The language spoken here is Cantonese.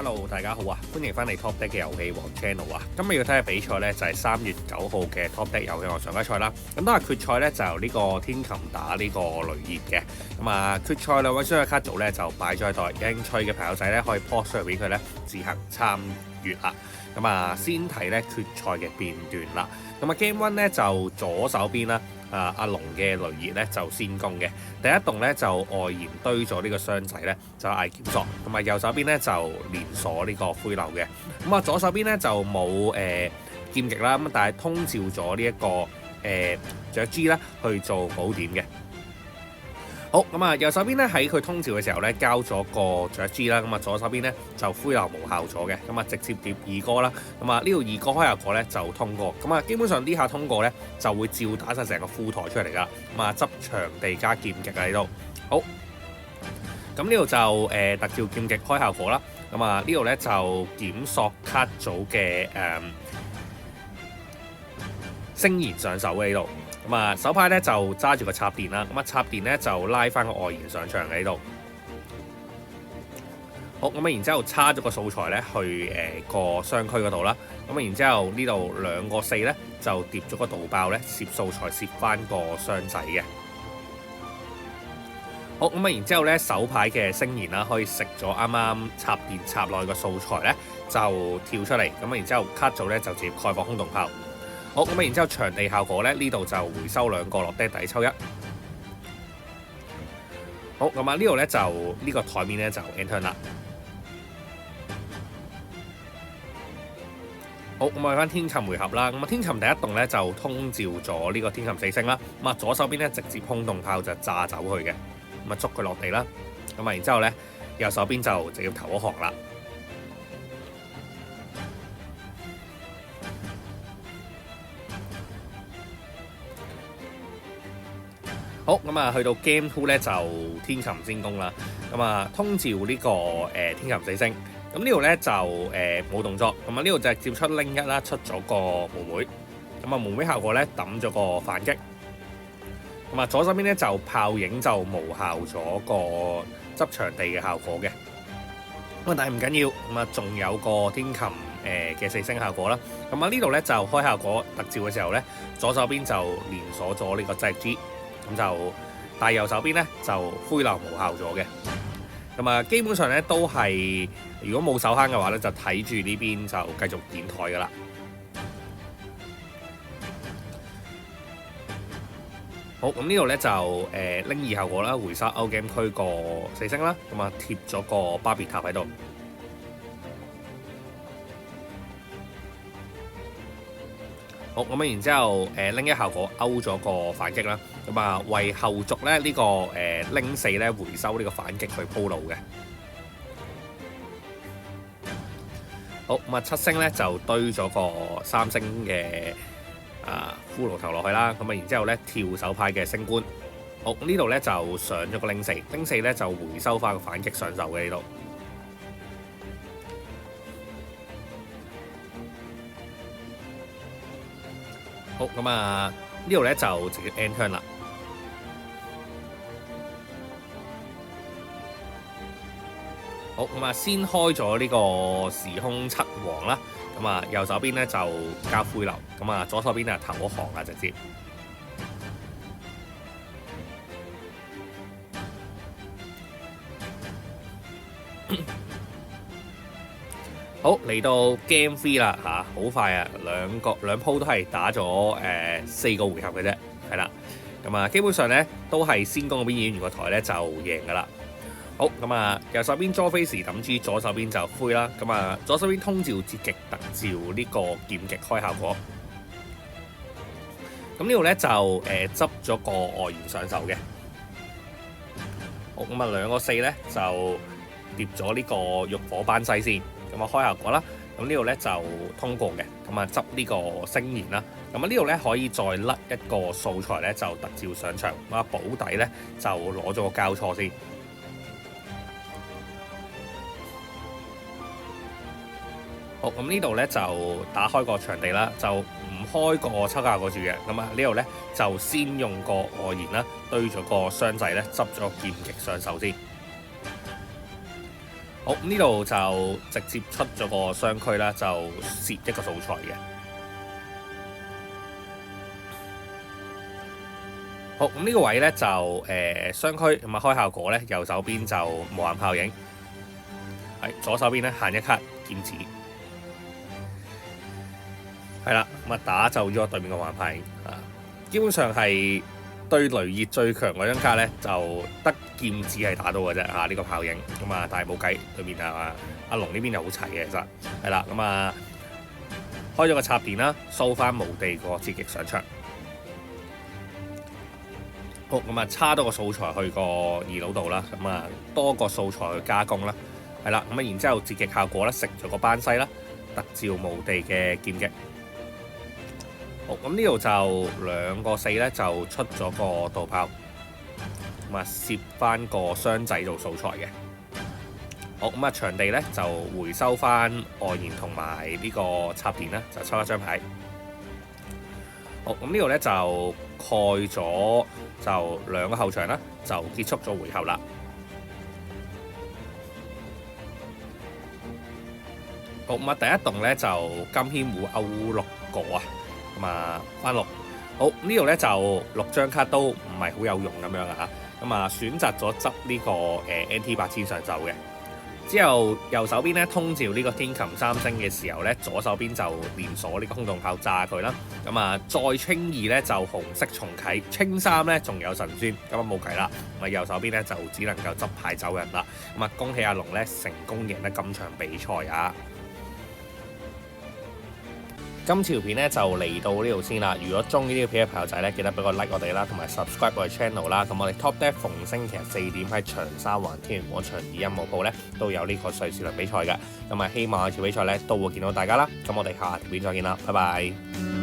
Hello， 大家好啊！歡迎翻嚟 Top Deck 嘅遊戲王 Channel 啊！今日要睇嘅比賽呢，就係3月9號嘅 Top Deck 遊戲王常規賽啦。咁當日決賽呢，就由呢個天琴打呢個雷熱嘅。咁啊，決賽兩位雙卡組呢，就擺咗喺度，有興趣嘅朋友仔呢，可以 post 上俾佢呢自行參與啦。咁啊，先睇呢決賽嘅片段啦。咁啊 Game 1呢，就左手邊啦。阿龍嘅雷熱咧就先攻嘅，第一棟咧就外延堆咗呢個箱仔咧就嗌檢索，同埋右手邊咧就連鎖呢個灰流嘅。咁啊左手邊咧就冇劍擊啦，咁但係通照咗呢一個雀 G 咧去做補點嘅。好，咁啊右手邊咧喺佢通照嘅時候咧交咗個雀 G 啦，咁啊左手邊咧就灰流無效咗嘅，咁啊直接疊二哥啦，咁啊呢度二哥開效果咧就通過，咁啊基本上呢下通過咧就會照打晒成個副台出嚟噶，咁啊執場地加劍擊喺度。好，咁呢度就特照劍擊開效果啦，咁啊呢度咧就檢索卡組嘅星燃上手嘅呢度。咁啊手牌咧就揸住個插電啦，咁啊插電咧就拉翻個外延上場喺度。好，咁啊然之後叉咗個素材咧去個商區嗰度啦，咁啊然之後呢度2個4咧就疊咗個導爆咧攝素材攝翻個箱仔嘅。好，咁啊然之後咧手牌嘅星燃啦，可以食咗啱啱插電插落去個素材咧就跳出嚟，咁啊然之後卡組咧就直接蓋放空洞炮。好，咁啊，然之後場地效果咧，呢度就回收2個落低底抽1。好，咁啊，呢度咧就呢個台面咧就 end turn 啦。好，咁啊，翻天琴回合啦。咁啊，天琴第一棟咧就通照咗呢個天琴4星啦。咁啊，左手邊咧直接空洞炮就炸走佢嘅，咁啊捉佢落地啦。咁啊，然之後咧右手邊就直接投一行啦。好，咁啊，去到 Game 2咧就天琴先攻啦。咁啊，通照呢個天琴4星。咁呢度咧就冇動作。咁啊，呢度就係接出拎1啦，出咗個無妹。咁啊，無妹效果咧抌咗個反擊。咁啊，左手邊咧就炮影就無效咗個執場地嘅效果嘅。咁啊，但係唔緊要。咁啊，仲有個天琴嘅4星效果啦。咁啊，呢度咧就開效果特照嘅時候咧，左手邊就連鎖咗呢個隻 G。咁就，但係右手邊咧就灰流無效咗嘅。咁啊，基本上咧都係，如果冇手坑嘅話咧，就睇住呢邊就繼續演台噶啦。好，咁呢度咧就拎2效果啦，回收歐 game 區個4星啦，咁啊貼咗個巴別塔喺度。好，咁啊，然之後拎1效果勾咗個反擊啦，咁啊為後續咧呢個拎4咧回收呢個反擊去鋪路嘅。好，咁啊7星咧就堆咗個3星嘅骷髏頭落去啦，咁啊然之後咧跳手牌嘅升官。好，呢度咧就上咗個拎4，拎4咧就回收翻個反擊上手嘅呢度。好，咁啊呢度咧就直接 end turn 啦。好，咁啊先開咗呢個時空7王啦，咁啊右手邊咧就加灰流，咁啊左手邊啊投一行啊直接。好，嚟到 Game 3啦嚇，好快啊！兩鋪都係打咗4個回合嘅啫，係啦。咁啊，基本上咧都係先攻嗰邊演完個台咧就贏噶啦。好，咁啊右手邊 Draw Face 抌 G，左手邊就灰啦。咁啊左手邊通照截極特照呢個劍極開效果。咁呢度咧就執咗個外延上手嘅。好，咁啊2個4咧就疊咗呢個浴火班西先。咁啊開效果啦，咁呢度咧就通過嘅，咁啊執呢個星燃啦，咁啊呢度咧可以再甩一個素材咧就特照上場，咁啊保底咧就攞咗個交錯先。好，咁呢度咧就打開個場地啦，就唔開個抽價個住嘅，咁啊呢度咧就先用個外延啦，堆咗個箱仔咧，執咗劍極上手先。好，好，呢度就直接出咗個雙區啦，就攝一個素材嘅。好，咁呢個位咧就雙區咁啊，開效果咧，右手邊就無限泡影，係左手邊咧限一卡劍指，係啦，咁啊打就咗對面個無限泡影啊，基本上係對雷熱最強嗰張卡咧，就得劍指係打到嘅啫嚇，呢個泡影咁啊，但係冇計，對面啊阿龍呢邊就好齊嘅，其實係啦，咁啊開咗個插電啦，掃翻無地個接擊上場。好，咁啊，叉多個素材去個二佬度啦，咁啊多個素材去加工啦，係啦，咁啊然之後截擊效果咧，食咗個班西啦，特召無地嘅劍擊。好，咁呢度就2個4咧就出咗個導炮，咁啊攝翻個箱仔做素材嘅。好，咁啊場地咧就回收翻外延同埋呢個插電啦，就抽一張牌。好，咁呢度咧就蓋咗就2個後場啦，就結束咗回合啦。好，咁啊第一棟咧就金牽虎歐6個啊，咁啊翻6。好，呢度咧就6張卡都唔係好有用咁樣啊，咁啊選擇咗執呢個NT8000上手嘅。之後右手邊咧通召呢個天琴3星嘅時候咧，左手邊就連鎖呢個空洞炮炸佢啦。咁啊再清2咧就紅色重啟，清3咧仲有神尊，咁啊冇計啦。咁啊右手邊咧就只能夠執牌走人啦。咁啊恭喜阿龍咧成功贏得今場比賽啊！今次條片咧就嚟到呢度先啦。如果中意呢條片嘅朋友仔咧，記得俾個 like 我哋啦，同埋 subscribe 我哋 channel 啦。咁我哋 Top Deck 逢星期日4點喺長沙灣天元廣場2音樂鋪咧都有呢個瑞士輪比賽嘅。咁啊希望下條比賽咧都會見到大家啦。咁我哋下條片再見啦，拜拜。